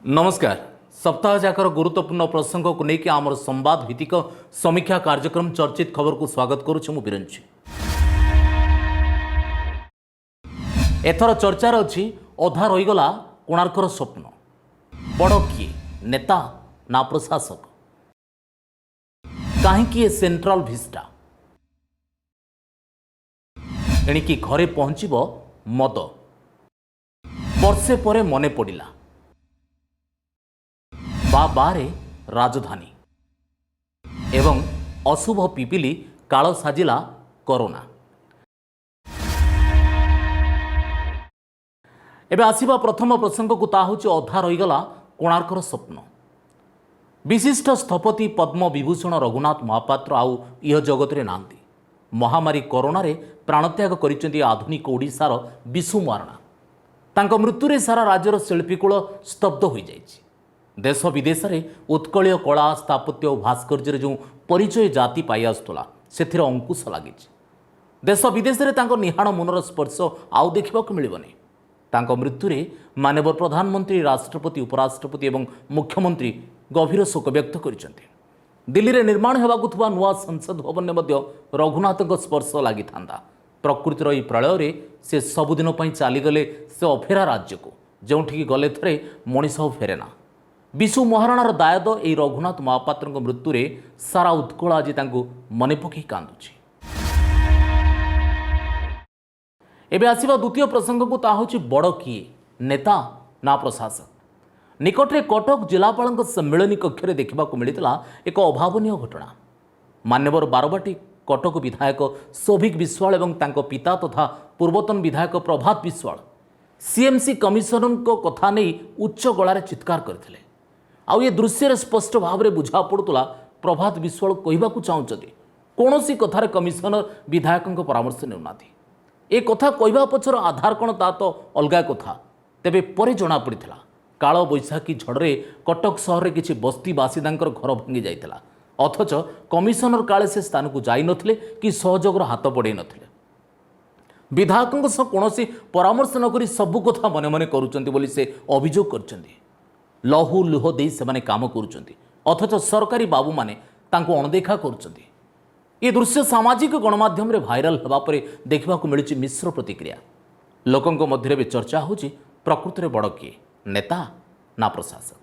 नमस्कार। सप्ताह जाकर गुरुत्वपूर्ण प्रसंग को लेकिन आमर संवाद भित्तिक समीक्षा कार्यक्रम चर्चित खबर को स्वागत करुछु बिरंची। एथर चर्चार अच्छी अधा रहीगला कोणार्कर स्वप्न। बड़ किए नेता ना प्रशासक, कहीं सेंट्रल भिस्टा एणिकी घरे पहुंचब मद। वर्षे परे मने पड़ा बारे राजधानी एवं अशुभ पिपिली काल साजिला कोरोना। एबे आसीबा प्रथम प्रसंग को ता होची अधा रहीगला कोणार्कर स्वप्न। विशिष्ट स्थपति पद्म विभूषण रघुनाथ महापात्र आउ इह जगत रे नांती। महामारी कोरोना रे प्राणत्याग करिसेंती आधुनिक ओडिशार विशु महाराणा। तांको मृत्युरे सारा राज्यर शिल्पीकूल स्तब्ध हो जाइछि। देश विदेश में उत्कलीय कला स्थापत्य और भास्कर्य जो परिचय जाति पाई आसुला से अंकुश लगी। देश विदेश में निहाण मनर स्पर्श आउ देखा मिलबनी। मृत्युरे माननीय प्रधानमंत्री, राष्ट्रपति, उपराष्ट्रपति और मुख्यमंत्री गभीर शोक व्यक्त करिसेंती। दिल्ली में निर्माण होगा नुआ संसद भवन में रघुनाथ स्पर्श लगी था। प्रकृतिर यह प्रलय से सबुदिन चलीगले से अफेरा राज्य को जोठिकी गले थरे मनीष फेरेना। विशु महाराणार दायद यही रघुनाथ महापात्र मृत्यु सारा उत्कल आज मन पकई कांदुछि। एबे आसीबा द्वितीय प्रसंग को ता होछि बड़ किए नेता ना प्रशासक। निकटरे कटक जिलापाल सम्मेलनी कक्ष में देखा मिलता एक अभावन घटना। मान्यवर बारबाटी कटक विधायक सौभिक विश्वाल और तांको पिता तथा पूर्वतन विधायक प्रभात विश्वाल सीएमसी कमिशनर कथा नहीं उच्च गलार चित्कार करथिले। आउ ये दृश्य स्पष्ट भाव में बुझा पड़ूला प्रभात विश्वाल कहवाक चाहते कौन सी कथार कमिशनर विधायकों परामर्श नेउना। ए कथा कहवा पछर आधार कौन ता तो अलग कथा। तेबे परे जना पड़ा काल बैशाखी झड़े कटक सहर में किसी बस्ती बासिंदा घर भांगी जाइला। अथच कमिशनर काले से स्थान को जाई नथिले कि सहयोगर हाथ बढ़ाई नथिले। विधायकों सह कौन परामर्श नक सबू कथा मन मन करुचंती बोली से अभियोग करचंती। लहू लुह दे से काम करुचंती अथच सरकारी बाबू माने तांको अणदेखा करुचंती। ये दृश्य सामाजिक गणमाध्यम रे भाइराल होगा पर देखा मिली मिश्र प्रतिक्रिया। लोकों मध्य भी चर्चा होची प्रकृत में बड़ किए नेता ना प्रशासक।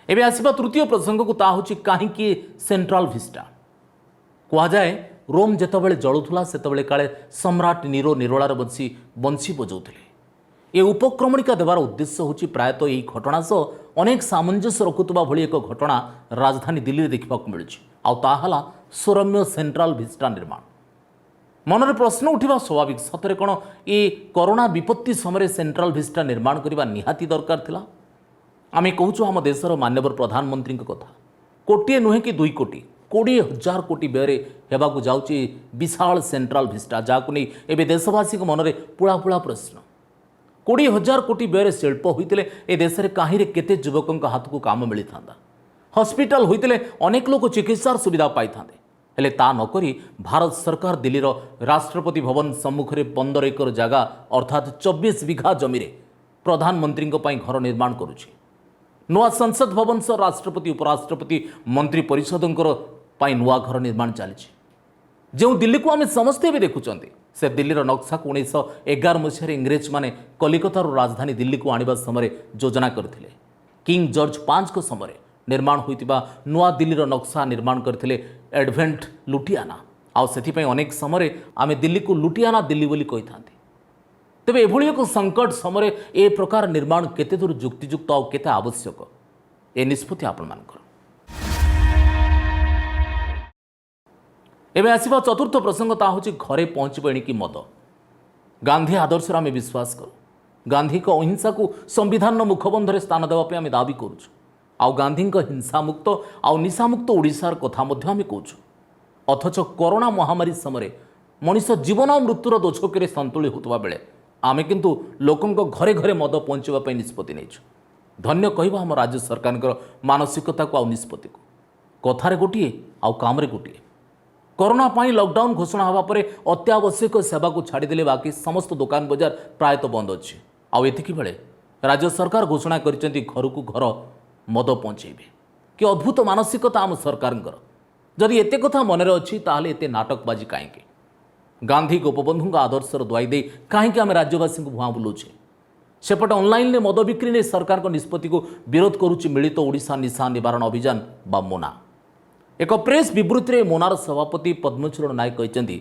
एबे आसीबा तृतीय प्रसंग को ता होची कहीं सेंट्रल भिस्टा। कहुए रोम जेतबेले जलुला सेतबेले काले सम्राट नीरो निरोलार बंसी बंशी बजाउथिले। ये उपक्रमणिका देवार उद्देश्य होची प्रायतः यही घटना सह अनेक सामंजस्य रखुवा भली एक घटना राजधानी दिल्ली में देखा मिलूँ। आउला सुरम्य सेंट्रल भिस्टा निर्माण। मनरे प्रश्न उठा स्वाभाविक सतरे कौन ये कोरोना विपत्ति समय सेंट्रल भिस्टा निर्माण करने निहाती दरकार थिला। आमे कहूँ आम देशर मान्यवर प्रधानमंत्री कथा। कोटिए नुहे कि 2 कोटी 20,000 कोटी व्यय होगा जाऊँगी विशाल सेंट्रल भिस्टा जहाँ नहीं एवं देशवासी मनरे पुला पुला प्रश्न। 20,000 कोटी व्यय शिल्प होते ए देश में कहीं केते युवकों हाथ को काम मिली था। हॉस्पिटल होते अनेक लोग चिकित्सार सुविधा पाई था। हेले ता नकरी भारत सरकार दिल्लीर राष्ट्रपति भवन सम्मुख में 15 एकर जगह अर्थात 24 बीघा जमी प्रधानमंत्री घर निर्माण करुछि। नुआ संसद भवन सह राष्ट्रपति, उपराष्ट्रपति, मंत्री परिषद नुआ घर निर्माण चली। जो दिल्ली को आम समस्ते भी देखुं से दिल्लीर नक्शा को 1911 मसीह इंग्रेज माने कलिकतार राजधानी दिल्ली को आनिबा समय योजना करथिले। किंग जॉर्ज 5 को समय निर्माण होइतिबा नुआ दिल्लीर नक्शा निर्माण करथिले एडवेंट लुटियाना। आउ सेथिपई अनेक समय आमे दिल्ली को लुटियाना दिल्ली बोली कहि थांती। तेबे एभली एक संकट समय ए प्रकार निर्माण केते दूर युक्तियुक्त आउ केते आवश्यक ए निष्पत्ति आपण मानकर। एवं आसवा चतुर्थ प्रसंग ता हूँ घरे पहुँचब एणिकी मद। गांधी आदर्श आम विश्वास करूँ। गांधी को अहिंसा को संविधान मुखबंधर स्थान देवाई आम दाबी करुँ। आउ गांधी हिंसा मुक्त आउ निशा मुक्त ओडिशार कथा आम कहूँ। अथच कोरोना महामारी समय मनीष जीवन और मृत्युर दोछके सन्तुली होता बेले आम किंतु लोकों घरे घरे मद पहुँचापी निष्पत्ति नहीं। धन्य कहवा आम राज्य सरकार मानसिकता को निष्पत्ति को कथार गोटे आउ काम गोटे। कोरोना पाई लॉकडाउन घोषणा होगा पर अत्यावश्यक सेवा को छाड़देले बाकी समस्त दुकान बजार प्रायतः बंद अच्छी। आउ एतिकी बेले राज्य सरकार घोषणा करछन्ती घर को घर मद पहुँचेबे कि अद्भुत मानसिकता आम सरकारଙ୍କର जदि एते कथा मनरे अछि ताहले एते नाटकबाजी काहेकि गांधी गोपबंधु आदर्शर दुआई दे कहीं आम राज्यवासी को भुआ बुलाऊे सेपटे ऑनलाइन मद बिक्री ने सरकार निष्पत्ति को विरोध करुच्ची मिलित ओडिशा निशा निवारण अभियान बा मोना। एक प्रेस विवृत्ति में मोनार सभापति पद्मचरण नायक कहते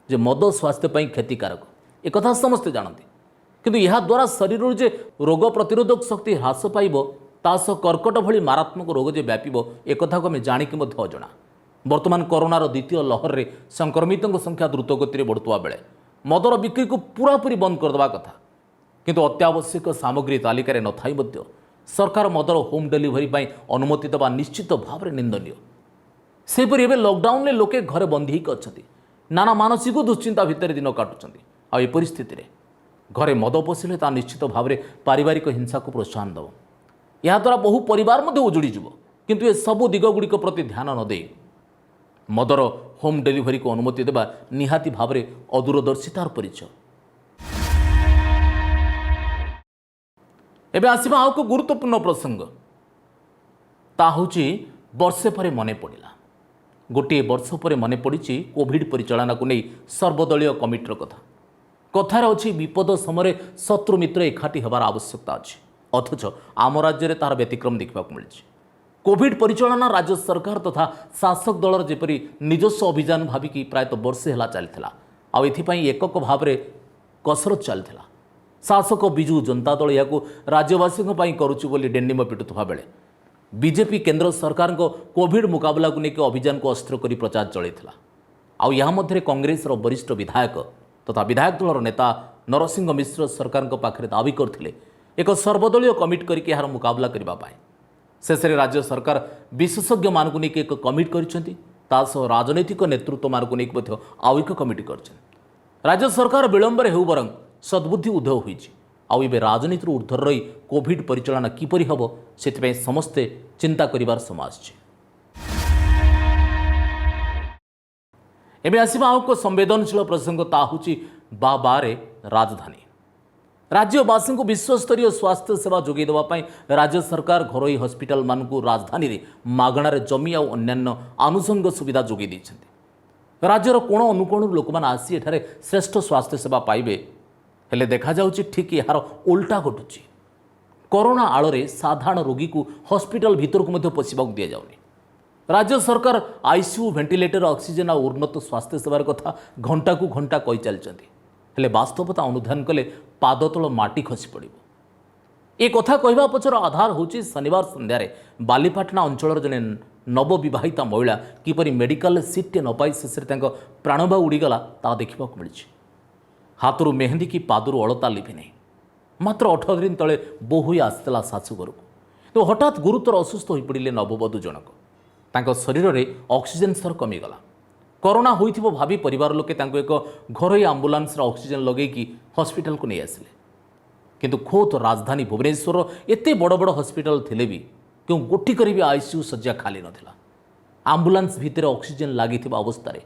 जे मद स्वास्थ्य क्षतिकारक एक समस्ते जानते किंतु यह द्वारा शरीर जे रोग प्रतिरोधक शक्ति ह्रास पाइब तासह कर्कट भली मारात्मक रोग जे व्यापिब एक आम जाणिकी अजना। वर्तमान कोरोनार द्वितीय लहर में संक्रमितों संख्या द्रुत गति बढ़ुवा बेले मदर बिक्री को पूरापूरी बंद करदेवा कथा किंतु अत्यावश्यक सामग्री तालिकार न थाई मध्य सरकार मदर होम डिलीवरी अनुमति देवा निश्चित भाव में निंदनीय। सेपरी एवं लॉकडाउन में लोके घरे बंदी होकर अच्छा नाना मानसिक दुश्चिंता भितर दिन काटुंट आ परिस्थिति रे घरे मद पशिले ता निश्चित भाव में पारिवारिक हिंसा को प्रोत्साहन देव याद्वारा बहु परिवार उजुड़ी जीव किंतु ये सबू दिगगुड़िक प्रति ध्यान न दे मदर होम डिलीवरी को अनुमति देवा निहाती भाव में अदूरदर्शितार परिचय। एबे आसिबा आउ को गुरुत्वपूर्ण प्रसंग ता होची वर्षे पर मने पड़ा गोटे वर्ष पर मने पड़ी कोविड परिचालना को नहीं सर्वदलीय कमिटर कथा कथार अच्छी विपद समय शत्रु मित्र एकाठी हबार आवश्यकता अच्छी अथच आम राज्य में तार व्यतिक्रम देखा मिली। कोविड परिचालना राज्य सरकार तथा शासक दलर जेपरी निजस्व अभियान भाविकी प्रायतः वर्षे है चलता एकक भाव में कसरत चलता शासक विजु जनता दल या राज्यवासी करुच्ची बोली डेंडिम पिटुवा बेले बीजेपी केंद्र सरकार कोविड मुकाबला को लेकर अभियान को अस्त्र कर प्रचार चलता आउ या मध्य कांग्रेस वरिष्ठ विधायक तथा विधायक दलर नेता नरसिंह मिश्र सरकार पाखे दावी करते एक सर्वदलीय कमिटी करके यार मुकाबला करने शेष में राज्य सरकार विशेषज्ञ मान को लेकर एक कमिटी कर राजनैतिक नेतृत्व मान को लेकर आउ एक कमिटी कर राज्य सरकार विलंब हो बरं सद्बुद्धि उदय होई आउ ए राजनीति ऊर्ध्वर रही कोविड परिचालना किपरि हम से समस्ते चिंता करिवार समय आछि। एबे आसिबा आउ को संवेदनशील प्रसंग ता होछि बा बारे राजधानी राज्यवासी को विश्वस्तरीय स्वास्थ्य सेवा जोगाई देवा पई राज्य सरकार घरोई हॉस्पिटल मान को राजधानी रे मागणार जमी आ अन्यान्य आनुषंगिक सुविधा जोगाई दैछन्ति राज्यर कोण अनुकोण लोक मान आसी एठारे श्रेष्ठ स्वास्थ्य सेवा पाइबे हेले देखा जाउछि ठीक यार उल्टा घटुछि कोरोना आଳରେ साधारण रोगी को हॉस्पिटल भीतर को मध्य पशिबाक दिया जाउनी राज्य सरकार आईसीयू वेंटिलेटर ऑक्सीजन और उन्नत स्वास्थ्य सेवार कथा घंटा को घंटा कही चलती हेले वास्तवता अनुधान कले पादतल माटी खसी पड़ो ए कथा कहवा पछर आधार होछि शनिवार संध्यारे बालीपाटना अंचल जने नवविवाहिता महिला किपरि मेडिकल सीटे न पाई शेष प्राणवा उड़ीगला ता देखा मिली हाथरू मेहंदी की पादरू अलता लिभि नहीं मात्र 18 दिन तले बोहू आसला शाशुघर को तो हठात गुरुतर असुस्थ हो पड़े नववधू जनक तांको शरीर में ऑक्सीजन स्तर कमीगला कोरोना होइथिबो भाभी परिवार लोके तांको एक घरोई आंबुलांस ऑक्सीजन लगेकी हॉस्पिटल को नहीं आसिले किंतु खोत राजधानी भुवनेश्वर एते बड़ बड़ हॉस्पिटल थिले भी क्यों गोटी करी भी आईसीयू सज्जा खाली नथिला आंबुलांस भितर ऑक्सीजन लागिथिबा अवस्था रे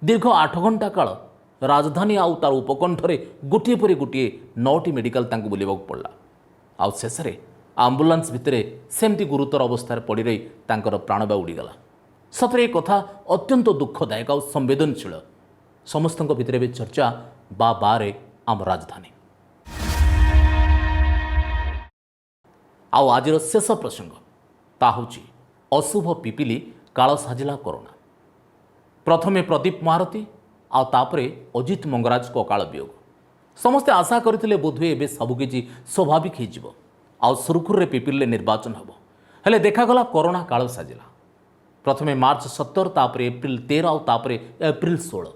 दीर्घ 8 घंटा काल राजधानी आउ तार उपकंठरे गोटे पर गोटे 9टी मेडिकल तांको बुलेबाक पड़ला आउ शेष में आंबुलांस भितर सेमती गुरुतर अवस्था पड़ रही तांकर प्राणवा उड़ीगला सतरे एक कथा अत्यंत दुखदायक और संवेदनशील समस्त भितर चर्चा बा बारे आम राजधानी आउ आज शेष प्रसंग ता होची अशुभ पिपिली काल साजिला कोरोना प्रथमे प्रदीप महारथी आ तापरे अजित मंगराज को अकाल वियोग समस्ते आशा करथिले बोधहुए एबे सबकिछि स्वाभाविक हो आउ सुरखुर पिपिले निर्वाचन हम हेले देखागला कोरोना काल साजिला प्रथमे मार्च 17 तापरे एप्रिल 13 आउ तापरे एप्रिल 16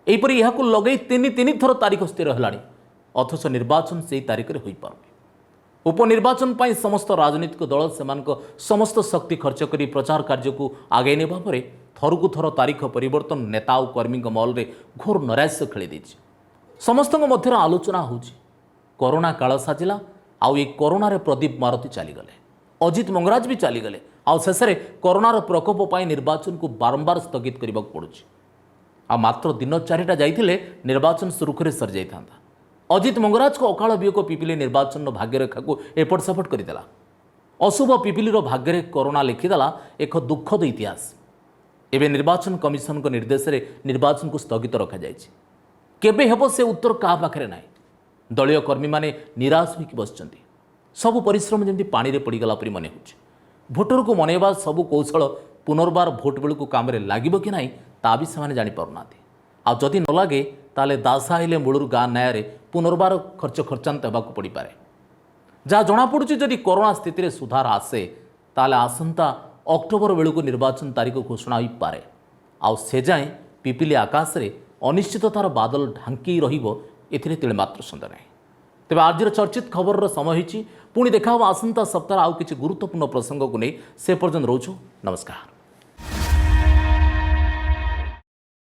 एहिपरि एहाकु लगै तीन थर तारीख स्थिर हेलाणी अथच निर्वाचन से तारीख में हो पारुनी उपनिर्वाचन पर समस्त राजनीतिक दल से समस्त शक्ति खर्च कर प्रचार कार्य को आगे नेबा परे थरकु थर तारीख परिवर्तन नेता और कर्मी महल में घोर नैराश्य खेली समस्त मध्य आलोचना होची कोरोना काल साजिला आउ ये कोरोना प्रदीप महारथी चलीगले अजित मंगराज भी चलीगले आउ शेष में कोरोनार प्रकोप पर निर्वाचन को बारंबार स्थगित करने पड़ुछि आ मात्र दिन 4टा जाइथिले निर्वाचन सुरुखुरे सरी जाइथांता अजित मंगराज को अकाल वियोग पिपिली निर्वाचन भाग्यरेखा को एपट सेपट करदेला। अशुभ पिपिली भाग्य में कोरोना लिखिदेला एक दुखद इतिहास। एवं निर्वाचन कमिशन निर्देश में निर्वाचन को स्थगित रखा केबे हेबो से उत्तर क्या पाखे ना। दलीय कर्मी माने निराश होकर बसचंती। सबु परिश्रम जमी पानी में पड़गला परी मन हो। भोटर को मनैबा सबु कौशल पुनर्बार भोट बेलू काम लगे कि ना ता भी से जापना। आदि न लगे ताले दासा आइले मूलर गाँ न्याय पुनर्बार खर्च खर्चांत होगा पड़ पाए। जहाँ जमापड़ी जदि कोरोना स्थित में सुधार आसे ताले आसंता अक्टोबर बेलू निर्वाचन तारीख घोषणा हो पाए। से जाए पिपिली आकाश में अनिश्चिततार बादल ढांकी रही मात्र सन्देह ना। तेज आज चर्चित खबर समय पुणी देखा आसंता सप्ताह आउ किसी गुरुत्वपूर्ण प्रसंग को नहीं से पर्यंत रोचु। नमस्कार।